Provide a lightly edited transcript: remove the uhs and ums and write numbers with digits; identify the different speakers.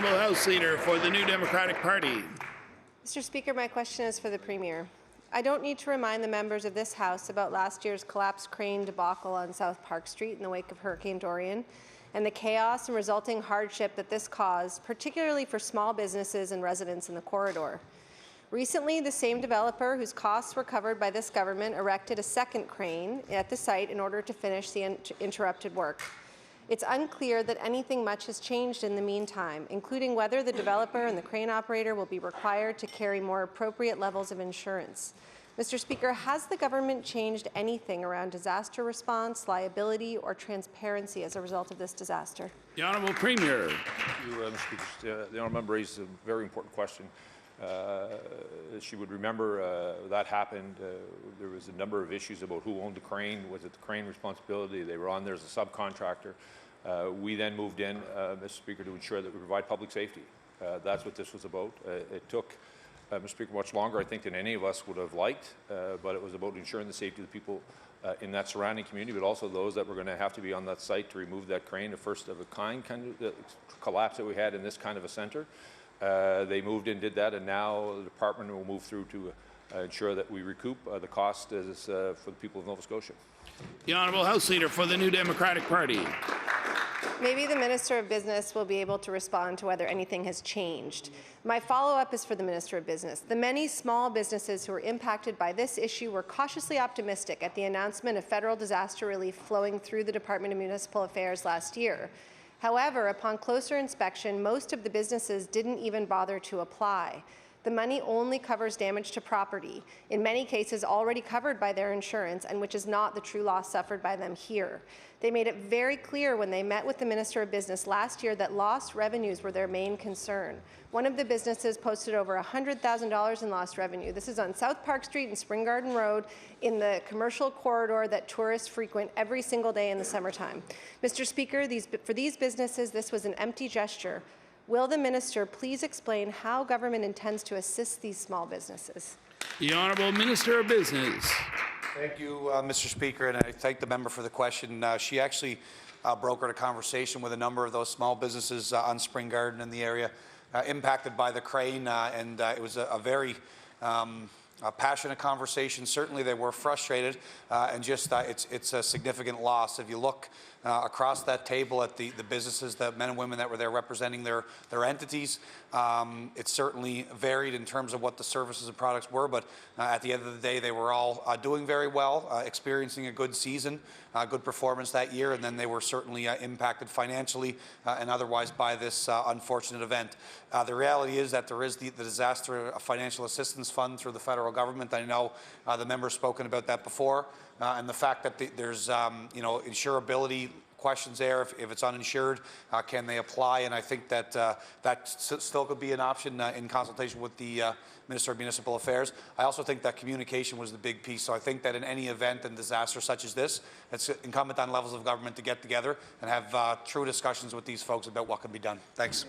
Speaker 1: Honourable House Leader for the New Democratic Party.
Speaker 2: Mr. Speaker, my question is for the Premier. I don't need to remind the members of this House about last year's collapsed crane debacle on South Park Street in the wake of Hurricane Dorian and the chaos and resulting hardship that this caused, particularly for small businesses and residents in the corridor. Recently, the same developer whose costs were covered by this government erected a second crane at the site in order to finish the interrupted work. It's unclear that anything much has changed in the meantime, including whether the developer and the crane operator will be required to carry more appropriate levels of insurance. Mr. Speaker, has the government changed anything around disaster response, liability, or transparency as a result of this disaster?
Speaker 1: The Honourable Premier.
Speaker 3: Thank you, Mr. Speaker. The honourable member raised a very important question. She would remember that happened. There was a number of issues about who owned the crane. Was it the crane responsibility? They were on there as a subcontractor. We then moved in, Mr. Speaker, to ensure that we provide public safety. That's what this was about. It took, Mr. Speaker, much longer, I think, than any of us would have liked, but it was about ensuring the safety of the people in that surrounding community, but also those that were going to have to be on that site to remove that crane, the first of a kind of collapse that we had in this kind of a centre. They moved in, did that, and now the department will move through to ensure that we recoup the cost for the people of Nova Scotia.
Speaker 1: The Honourable House Leader for the New Democratic Party.
Speaker 2: Maybe the Minister of Business will be able to respond to whether anything has changed. My follow-up is for the Minister of Business. The many small businesses who were impacted by this issue were cautiously optimistic at the announcement of federal disaster relief flowing through the Department of Municipal Affairs last year. However, upon closer inspection, most of the businesses didn't even bother to apply. The money only covers damage to property, in many cases already covered by their insurance, and which is not the true loss suffered by them here. They made it very clear when they met with the Minister of Business last year that lost revenues were their main concern. One of the businesses posted over $100,000 in lost revenue. This is on South Park Street and Spring Garden Road in the commercial corridor that tourists frequent every single day in the summertime. Mr. Speaker, for these businesses, this was an empty gesture. Will the minister please explain how government intends to assist these small businesses?
Speaker 1: The Honourable Minister of Business.
Speaker 4: Thank you, Mr. Speaker, and I thank the member for the question. She actually brokered a conversation with a number of those small businesses on Spring Garden in the area impacted by the crane, and it was a very passionate conversation. Certainly they were frustrated, and just it's a significant loss. If you look across that table at the businesses, the men and women that were there representing their entities, it certainly varied in terms of what the services and products were, but at the end of the day, they were all doing very well, experiencing a good season, good performance that year, and then they were certainly impacted financially and otherwise by this unfortunate event. The reality is that there is the Disaster Financial Assistance Fund through the federal government. I know the member's spoken about that before, and the fact that there's insurability questions there. If it's uninsured, can they apply? And I think that that still could be an option in consultation with the Minister of Municipal Affairs. I also think that communication was the big piece. So I think that in any event and disaster such as this, it's incumbent on levels of government to get together and have true discussions with these folks about what can be done. Thanks.